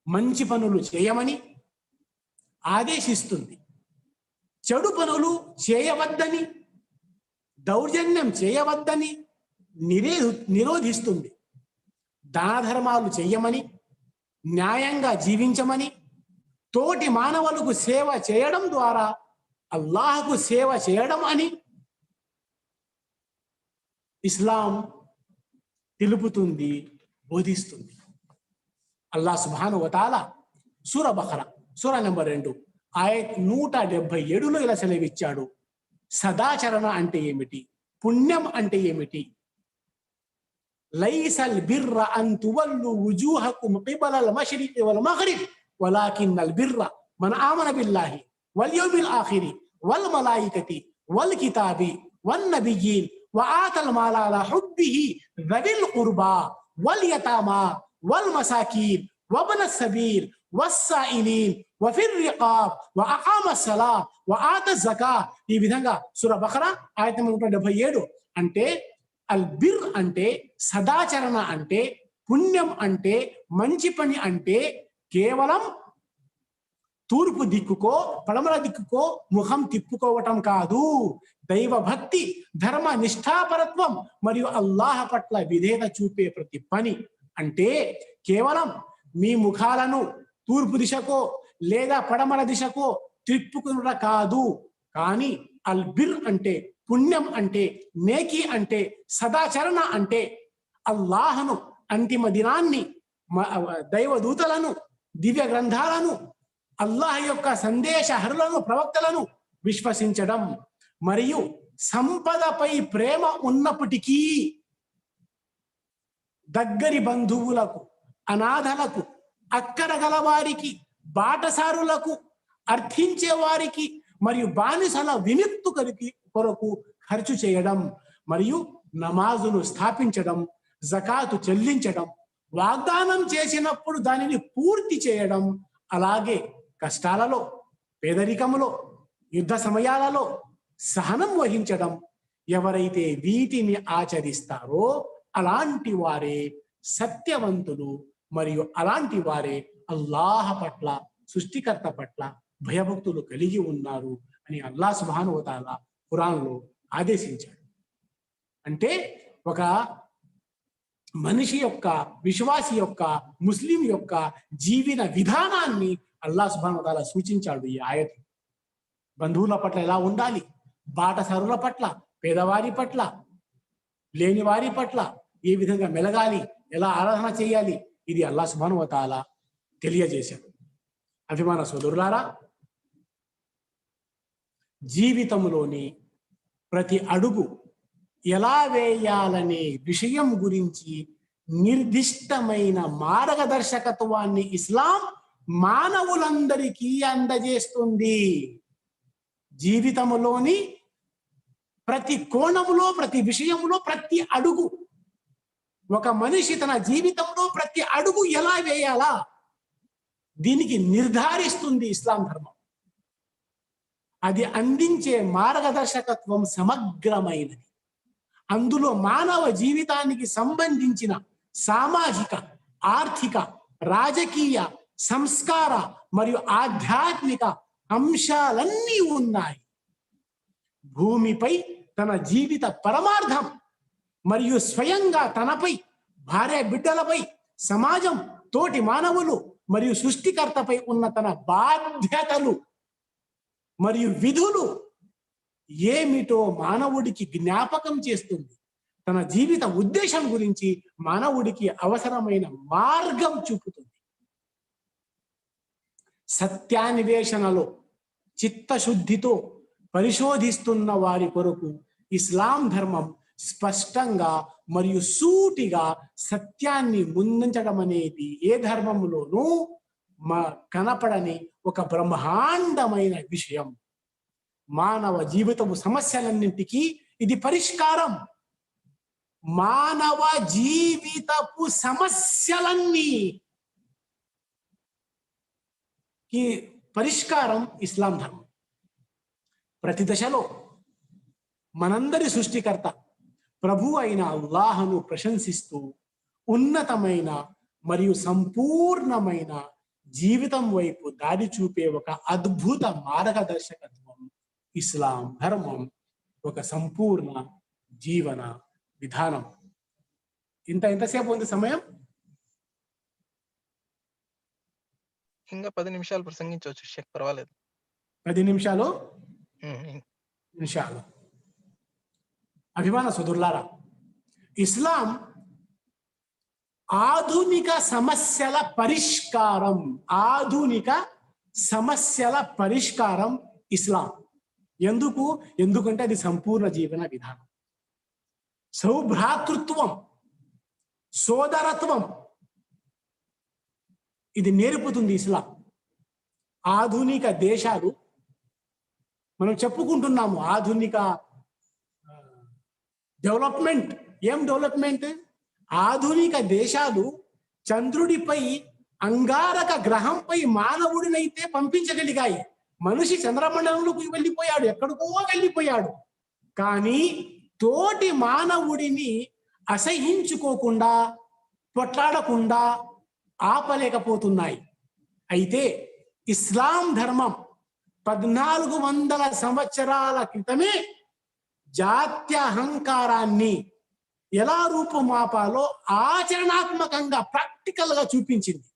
Speaker 1: మంచి పనులు చేయమని ఆదేశిస్తుంది, చెడు పనులు చేయవద్దని, దౌర్జన్యం చేయవద్దని నిరోధిస్తుంది. దాన ధర్మాలు చెయ్యమని, న్యాయంగా జీవించమని, తోటి మానవులకు సేవ చేయడం ద్వారా అల్లాహకు సేవ చేయడం అని ఇస్లాం తెలుపుతుంది, బోధిస్తుంది. అల్లాహ్ సుబ్హానహు వ తఆలా సూరా బఖరా సూరా నెంబర్ 2 ఆయత్ 177లో ఇలా సెలవిచ్చాడు. సదాచరణ అంటే ఏమిటి, పుణ్యం అంటే ఏమిటి? లైసల్ బిర్ర అన్ తువల్లు వుజూహకుమ్ కిబలల్ మష్రికి వల్ మగ్రిబ్ వలాకిన్నల్ బిర్ర మన్ ఆమన బిల్లాహి వల్ యౌమిల్ ఆఖిరి వల్ మలాయికతి వల్ కితాబి వన్ నబియ్యీన్ వఆతల్ మాల అలా హుబ్బిహి దవిల్ ఖుర్బా వల్ యతామా వల్ మసాకీన్ వబ్నస్ సబీల్ వస్సాయిలీన్ వఫిర్ రికాబ్ వఅకామస్ సలా వఆతజ్ జకా. ఈ విధంగా సూరా బఖరా ఆయత్ 177. అంటే అల్ బిర్ అంటే సదాచరణ అంటే పుణ్యం అంటే మంచి పని అంటే కేవలం తూర్పు దిక్కుకో పడమర దిక్కుకో ముఖం తిప్పుకోవటం కాదు. దైవ భక్తి, ధర్మ నిష్ఠాపరత్వం మరియు అల్లాహ్ పట్ల విధేయత చూపే ప్రతి పని. అంటే కేవలం మీ ముఖాలను తూర్పు దిశకో లేదా పడమర దిశకో తిప్పుకునుట కాదు. కానీ అల్ బిర్ అంటే పుణ్యం అంటే నేకి అంటే సదాచరణ అంటే అల్లాహను, అంతిమ దినాన్ని, దైవదూతలను, దివ్య గ్రంథాలను, అల్లాహ్ యొక్క సందేశహరులను, ప్రవక్తలను విశ్వసించడం మరియు సంపదపై ప్రేమ ఉన్నప్పటికీ దగ్గరి బంధువులకు, అనాథలకు, అక్కర గలవారికి, బాటసారులకు, అర్థించే వారికి మరియు బానిసల విముక్తి కొరకు ఖర్చు చేయడం మరియు నమాజును స్థాపించడం, జకాతు చెల్లించడం, వాగ్దానం చేసినప్పుడు దానిని పూర్తి చేయడం, అలాగే కష్టాలలో, పేదరికంలో, యుద్ధ సమయాలలో సహనం వహించడం. ఎవరైతే వీటిని ఆచరిస్తారో అలాంటి వారే సత్యవంతులు మరియు అలాంటి వారే అల్లాహ్ పట్ల, సృష్టికర్త పట్ల భయభక్తులు కలిగి ఉన్నారు అని అల్లాహ్ సుబ్హానహు వ తఆలా ఖురాన్లో ఆదేశించాడు. అంటే ఒక మనిషి యొక్క, విశ్వాసి యొక్క, ముస్లిం యొక్క జీవన విధానాన్ని అల్లాహ్ సుబ్హానహు వ తఆలా సూచించాడు ఈ ఆయత్. బంధువుల పట్ల ఎలా ఉండాలి, బాటసారుల పట్ల, పేదవారి పట్ల, లేని వారి పట్ల ఏ విధంగా మెలగాలి, ఎలా ఆరాధన చేయాలి, ఇది అల్లాహ్ సుబ్హానహు వ తఆలా తెలియజేశాడు. అభిమాన సోదరులారా, జీవితంలోని ప్రతి అడుగు ఎలా వేయాలనే విషయం గురించి నిర్దిష్టమైన మార్గదర్శకత్వాన్ని ఇస్లాం మానవులందరికీ అందజేస్తుంది. జీవితంలోని ప్రతి కోణములో, ప్రతి విషయంలో, ప్రతి అడుగు, ఒక మనిషి తన జీవితంలో ప్రతి అడుగు ఎలా వేయాలా దీనికి నిర్ధారిస్తుంది ఇస్లాం ధర్మం. అది అందించే మార్గదర్శకత్వం సమగ్రమైనది. అందులో మానవ జీవితానికి సంబంధించిన సామాజిక, ఆర్థిక, రాజకీయ, సంస్కార మరియు ఆధ్యాత్మిక అంశాలన్నీ ఉన్నాయి. భూమిపై తన జీవిత పరమార్థం మరియు స్వయంగా తనపై, భార్య బిడ్డలపై, సమాజం, తోటి మానవులు మరియు సృష్టికర్తపై ఉన్న తన బాధ్యతలు మరియు విధులు ఏమిటో మానవుడికి జ్ఞాపకం చేస్తుంది. తన జీవిత ఉద్దేశం గురించి మానవుడికి అవసరమైన మార్గం చూపుతుంది. సత్యాన్వేషణలో చిత్తశుద్ధితో పరిశోధిస్తున్న వారి కొరకు ఇస్లాం ధర్మం స్పష్టంగా మరియు సూటిగా సత్యాన్ని ముందుంచడం అనేది ఏ ధర్మంలోనూ కనపడని ఒక బ్రహ్మాండమైన విషయం. మానవ జీవితపు సమస్యలన్నింటికీ ఇది పరిష్కారం. మానవ జీవితపు సమస్యలన్నీ ఈ పరిష్కారం ఇస్లాం ధర్మం. ప్రతి దశలో మనందరి సృష్టికర్త ప్రభు అయిన అల్లాహను ప్రశంసిస్తూ ఉన్నతమైన మరియు సంపూర్ణమైన జీవితం వైపు దారి చూపే ఒక అద్భుత మార్గదర్శకత్వం ఇస్లాం ధర్మం, ఒక సంపూర్ణ జీవన విధానం. ఎంతసేపు ఉంది సమయం?
Speaker 2: ఇంకా 10 నిమిషాలు ప్రసంగించవచ్చు షేక్, పర్వాలేదు.
Speaker 1: 10 నిమిషాలు ఇన్షాల్లా. అభిమాన సోదరులారా, ఇస్లాం ఆధునిక సమస్యల పరిష్కారం, ఆధునిక సమస్యల పరిష్కారం ఇస్లాం. ఎందుకంటే అది సంపూర్ణ జీవన విధానం. సౌభ్రాతృత్వం, సోదరత్వం ఇది నేర్పుతుంది ఇస్లాం. ఆధునిక దేశాలు మనం చెప్పుకుంటున్నాము ఆధునిక డెవలప్మెంట్. ఏం డెవలప్మెంట్? ఆధునిక దేశాలు చంద్రుడిపై, అంగారక గ్రహంపై మానవుడినైతే పంపించగలిగాయి. మనిషి చంద్రమండలంలోకి వెళ్ళిపోయాడు, ఎక్కడికో వెళ్ళిపోయాడు. కానీ తోటి మానవుడిని అసహించుకోకుండా, పొట్లాడకుండా ఆపలేకపోతున్నాయి. అయితే ఇస్లాం ధర్మం 1400 సంవత్సరాల క్రితమే జాత్యహంకారాన్ని ఎలా రూపుమాపాలో ఆచరణాత్మకంగా ప్రాక్టికల్ గా చూపించింది.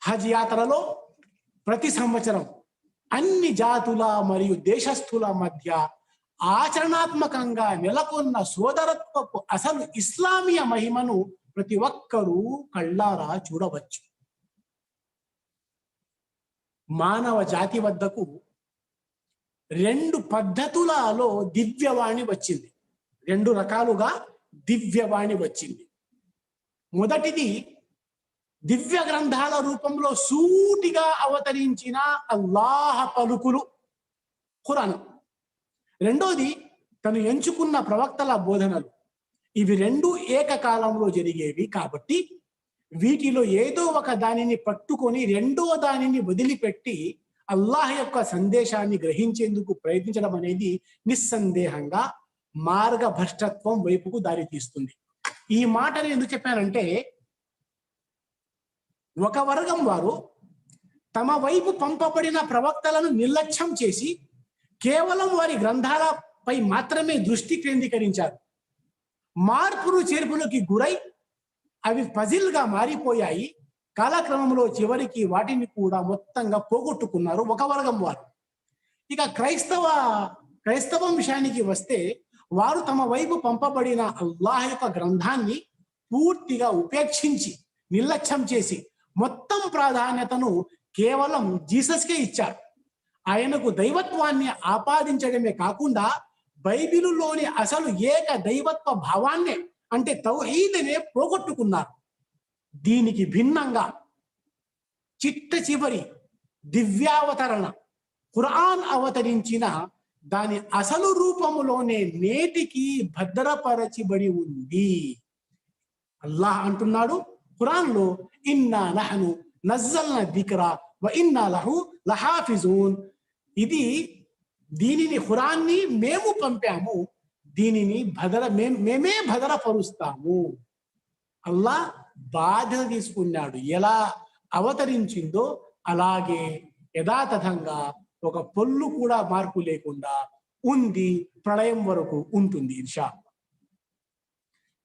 Speaker 1: హజ్ యాత్రలో ప్రతి సంవత్సరం అన్ని జాతుల మరియు దేశస్థుల మధ్య ఆచరణాత్మకంగా నెలకొన్న సోదరత్వపు అసలు ఇస్లామీయ మహిమను ప్రతి ఒక్కరూ కళ్ళారా చూడవచ్చు. మానవ జాతి వద్దకు 2 పద్ధతులలో దివ్యవాణి వచ్చింది. 2 రకాలుగా దివ్యవాణి వచ్చింది. మొదటిది దివ్య గ్రంథాల రూపంలో సూటిగా అవతరించిన అల్లాహ్ పలుకులు, ఖురాన్. రెండోది తను ఎంచుకున్న ప్రవక్తల బోధనలు. ఇవి 2 ఏకకాలంలో జరిగేవి కాబట్టి వీటిలో ఏదో ఒక దానిని పట్టుకొని రెండో దానిని వదిలిపెట్టి అల్లాహ్ యొక్క సందేశాన్ని గ్రహించేందుకు ప్రయత్నించడం అనేది నిస్సందేహంగా మార్గభ్రష్టత్వం వైపుకు దారితీస్తుంది. ఈ మాటని ఎందుకు చెప్పానంటే, ఒక వర్గం వారు తమ వైపు పంపబడిన ప్రవక్తలను నిర్లక్ష్యం చేసి కేవలం వారి గ్రంథాలపై మాత్రమే దృష్టి కేంద్రీకరించారు. మార్పులు చేర్పులకి గురై అవి పజిల్ గా మారిపోయాయి. కాలక్రమంలో చివరికి వాటిని కూడా మొత్తంగా పోగొట్టుకున్నారు ఒక వర్గం వారు. ఇక క్రైస్తవం విషయానికి వస్తే, వారు తమ వైపు పంపబడిన అల్లాహ్ యొక్క గ్రంథాన్ని పూర్తిగా ఉపేక్షించి నిర్లక్ష్యం చేసి మొత్తం ప్రాధాన్యతను కేవలం జీసస్కే ఇచ్చారు. ఆయనకు దైవత్వాన్ని ఆపాదించడమే కాకుండా బైబిలులోని అసలు ఏక దైవత్వ భావాన్నే, అంటే తౌహీదునే పోగొట్టుకున్నారు. దీనికి భిన్నంగా చిట్ట చివరి దివ్యావతరణ ఖురాన్ అవతరించిన దాని అసలు రూపములోనే నేటికి భద్రపరచబడి ఉంది. అల్లాహ్ అంటున్నాడు ఖురాన్లో, ఇన్నా నహను నజ్జల్నా దిక్రా వ ఇన్నా లహు లహాఫిజూన్. దీనిని ఖురాన్ని మేము పంపాము, దీనిని మేమే భద్రపరుస్తాము. అల్లాహ్ బాధ్యత తీసుకున్నాడు. ఎలా అవతరించిందో అలాగే యథాతథంగా ఒక పొల్లు కూడా మార్పు లేకుండా ఉంది, ప్రళయం వరకు ఉంటుంది ఇన్షాఅల్లాహ్.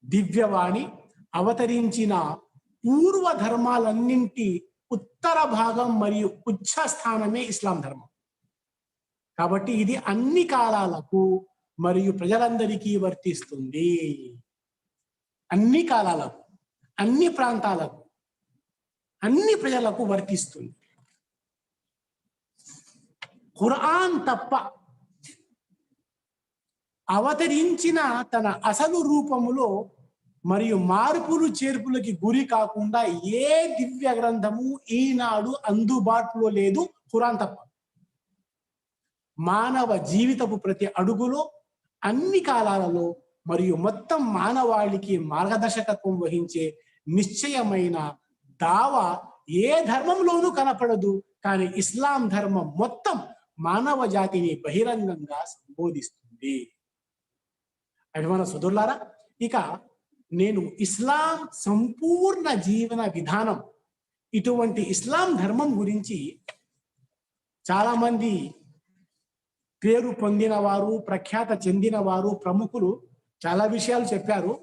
Speaker 1: దివ్యవాణి అవతరించిన పూర్వ ధర్మాలన్నింటి ఉత్తర భాగం మరియు ఉచ్చ స్థానమే ఇస్లాం ధర్మం. కాబట్టి ఇది అన్ని కాలాలకు మరియు ప్రజలందరికీ వర్తిస్తుంది. అన్ని కాలాలకు, అన్ని ప్రాంతాలకు, అన్ని ప్రజలకు వర్తిస్తుంది. ఖురాన్ తప్ప అవతరించిన తన అసలు రూపములో మరియు మార్పులు చేర్పులకి గురి కాకుండా ఏ దివ్య గ్రంథము ఈనాడు అందుబాటులో లేదు, ఖురాన్ తప్ప. మానవ జీవితపు ప్రతి అడుగులో, అన్ని కాలాలలో మరియు మొత్తం మానవాళికి మార్గదర్శకత్వం వహించే నిశ్చయమైన దావా ఏ ధర్మంలోనూ కనపడదు. కానీ ఇస్లాం ధర్మం మొత్తం మానవ జాతిని బహిరంగంగా సంబోధిస్తుంది. అభిమాన సోదరులారా, ఇక నేను ఇస్లాం సంపూర్ణ జీవన విధానం, ఇటువంటి ఇస్లాం ధర్మం గురించి చాలా మంది పేరు పొందిన వారు, ప్రఖ్యాత చెందిన వారు, ప్రముఖులు చాలా విషయాలు చెప్పారు.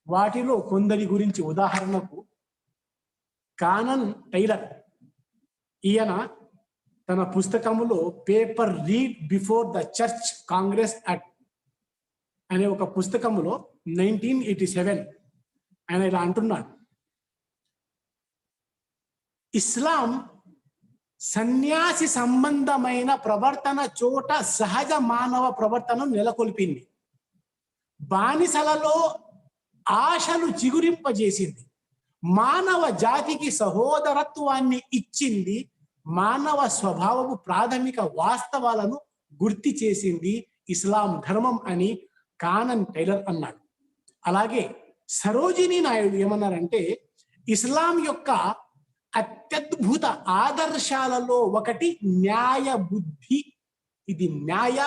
Speaker 1: వాటిలో కొందరి గురించి, ఉదాహరణకు కానన్ టైలర్, ఈయన తన పుస్తకములో paper read before the church congress act అనే ఒక పుస్తకములో 1987 ఆయన ఇలా అంటున్నాడు, ఇస్లాం సన్యాసి సంబంధమైన ప్రవర్తన చోట సహజ మానవ ప్రవర్తనను నెలకొల్పింది. బానిసలలో ఆశలు చిగురింపజేసింది. మానవ జాతికి సహోదరత్వాన్ని ఇచ్చింది. మానవ స్వభావపు ప్రాథమిక వాస్తవాలను గుర్తి చేసింది ఇస్లాం ధర్మం అని కానన్ టైలర్ అన్నాడు. అలాగే సరోజినీ నాయుడు ఏమన్నారంటే, ఇస్లాం యొక్క అత్యద్భుత ఆదర్శాలలో ఒకటి న్యాయ బుద్ధి. ఇది న్యాయ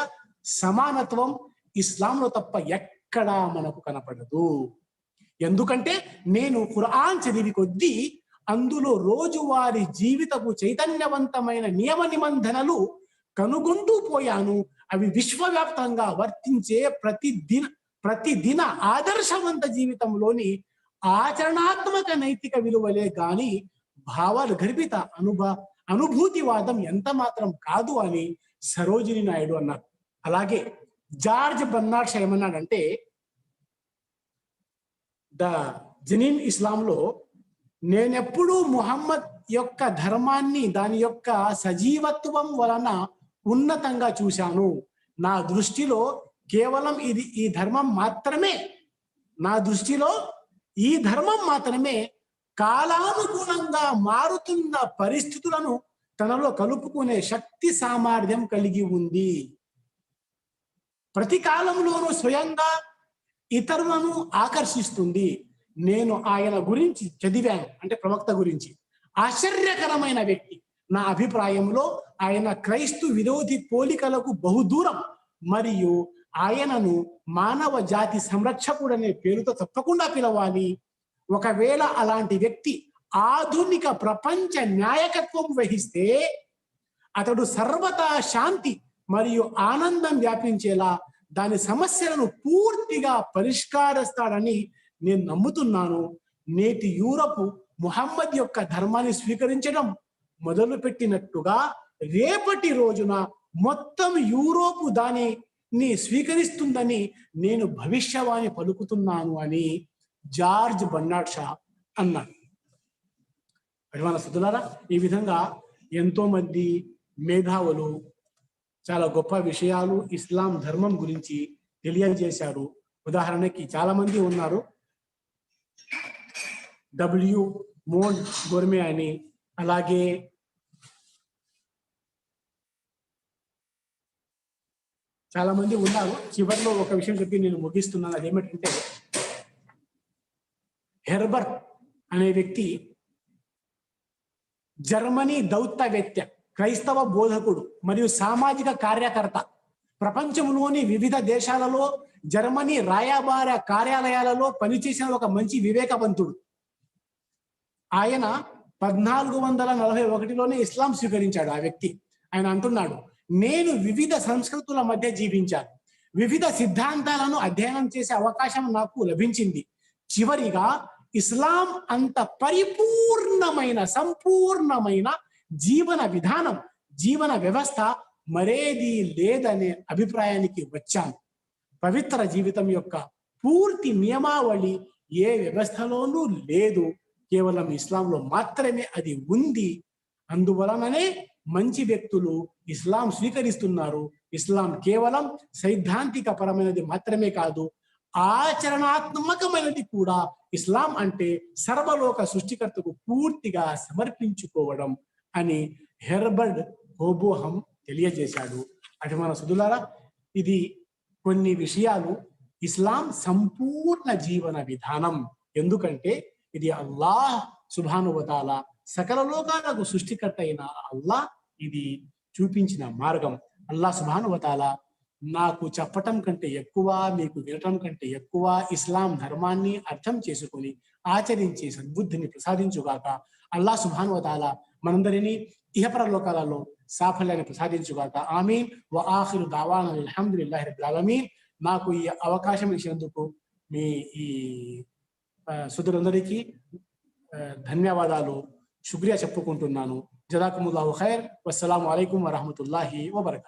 Speaker 1: సమానత్వం ఇస్లాంలో తప్ప ఎక్కడా మనకు కనపడదు. ఎందుకంటే నేను ఖురాన్ చదివి కొద్దీ అందులో రోజువారీ జీవితపు చైతన్యవంతమైన నియమ నిబంధనలు కనుగొంటూ పోయాను. అవి విశ్వవ్యాప్తంగా వర్తించే ప్రతిదిన ఆదర్శవంత జీవితంలోని ఆచరణాత్మక నైతిక విలువలే గాని భావాలు గర్భిత అనుభూతివాదం ఎంత మాత్రం కాదు అని సరోజినీ నాయుడు అన్నారు. అలాగే జార్జ్ బర్నార్డ్ షా ఏమన్నాడంటే, ద జనీన్ ఇస్లాంలో నేనెప్పుడూ ముహమ్మద్ యొక్క ధర్మాన్ని దాని యొక్క సజీవత్వం వలన ఉన్నతంగా చూశాను. నా దృష్టిలో కేవలం ఈ ధర్మం మాత్రమే కాలానుగుణంగా మారుతున్న పరిస్థితులను తనలో కలుపుకునే శక్తి సామర్థ్యం కలిగి ఉంది. ప్రతి కాలంలోనూ స్వయంగా ఇతరులను ఆకర్షిస్తుంది. నేను ఆయన గురించి చదివాను, అంటే ప్రవక్త గురించి. ఆశ్చర్యకరమైన వ్యక్తి. నా అభిప్రాయంలో ఆయన క్రైస్తు విరోధి పోలికలకు బహుదూరం. మరియు ఆయనను మానవ జాతి సంరక్షకుడనే పేరుతో తప్పకుండా పిలవాలి. ఒకవేళ అలాంటి వ్యక్తి ఆధునిక ప్రపంచ నాయకత్వం వహిస్తే అతడు సర్వతా శాంతి మరియు ఆనందం వ్యాపించేలా దాని సమస్యలను పూర్తిగా పరిష్కరిస్తాడని నేను నమ్ముతున్నాను. నేటి యూరప్ ముహమ్మద్ యొక్క ధర్మాన్ని స్వీకరించడం మొదలుపెట్టినట్టుగా రేపటి రోజున మొత్తం యూరోపు దానిని స్వీకరిస్తుందని నేను భవిష్యవాణి పలుకుతున్నాను అని జార్జ్ బర్నార్డ్ షా అన్నాడు. మన సోదరులారా, ఈ విధంగా ఎంతో మంది మేధావులు చాలా గొప్ప విషయాలు ఇస్లాం ధర్మం గురించి తెలియజేశారు. ఉదాహరణకి చాలా మంది ఉన్నారు. డబ్ల్యూ మోంట్ గోర్మే అని, అలాగే చాలా మంది ఉన్నారు. చివరిలో ఒక విషయం చెప్పి నేను ముగిస్తున్నాను. అదేమిటంటే, హెర్బర్ట్ అనే వ్యక్తి జర్మనీ దౌత్యవేత్త, క్రైస్తవ బోధకుడు మరియు సామాజిక కార్యకర్త. ప్రపంచంలోని వివిధ దేశాలలో జర్మనీ రాయబార కార్యాలయాలలో పనిచేసిన ఒక మంచి వివేకవంతుడు. ఆయన 1441లోనే ఇస్లాం స్వీకరించాడు. ఆ వ్యక్తి ఆయన అంటున్నాడు, నేను వివిధ సంస్కృతుల మధ్య జీవించాను. వివిధ సిద్ధాంతాలను అధ్యయనం చేసే అవకాశం నాకు లభించింది. చివరిగా ఇస్లాం అంత సంపూర్ణమైన జీవన విధానం, జీవన వ్యవస్థ మరేది లేదనే అభిప్రాయానికి వచ్చాను. పవిత్ర జీవితం యొక్క పూర్తి నియమావళి ఏ వ్యవస్థలోనూ లేదు, కేవలం ఇస్లాంలో మాత్రమే అది ఉంది. అందువలననే మంచి వ్యక్తులు ఇస్లాం స్వీకరిస్తున్నారు. ఇస్లాం కేవలం సైద్ధాంతిక పరమైనది మాత్రమే కాదు, ఆచరణాత్మకమైనది కూడా. ఇస్లాం అంటే సర్వలోక సృష్టికర్తకు పూర్తిగా సమర్పించుకోవడం అని హెర్బర్ట్ హోబోహం తెలియజేశాడు. అది మన సోదరులారా, ఇది కొన్ని విషయాలు ఇస్లాం సంపూర్ణ జీవన విధానం. ఎందుకంటే ఇది అల్లాహ్ సుబ్హానహు వ తఆలా, సకల లోకాలకు సృష్టికర్త అయిన అల్లాహ్ ఇది చూపించిన మార్గం. అల్లాహ్ సుబ్హానహు వ తఆలా నాకు చెప్పటం కంటే ఎక్కువ, మీకు వినటం కంటే ఎక్కువ ఇస్లాం ధర్మాన్ని అర్థం చేసుకొని ఆచరించే సద్బుద్ధిని ప్రసాదించుగాక. అల్లాహ్ సుబ్హానహు వ తఆలా మనందరినీ ఇహపర లోకాలలో సాఫల్యాన్ని ప్రసాదించుగాక. ఆమీన్. వ ఆఖిరు దావానా అల్హమ్దులిల్లాహి రబ్బిల్ ఆలమీన్. నాకు ఈ అవకాశం ఇచ్చినందుకు మీ ఈ సోదరులందరికీ ధన్యవాదాలు, శుక్రియా చెప్పుకుంటున్నాను. జజాకుముల్లాహు ఖైర్. వస్సలాము అలైకుం వరహమతుల్లాహి వబరకాతుహు.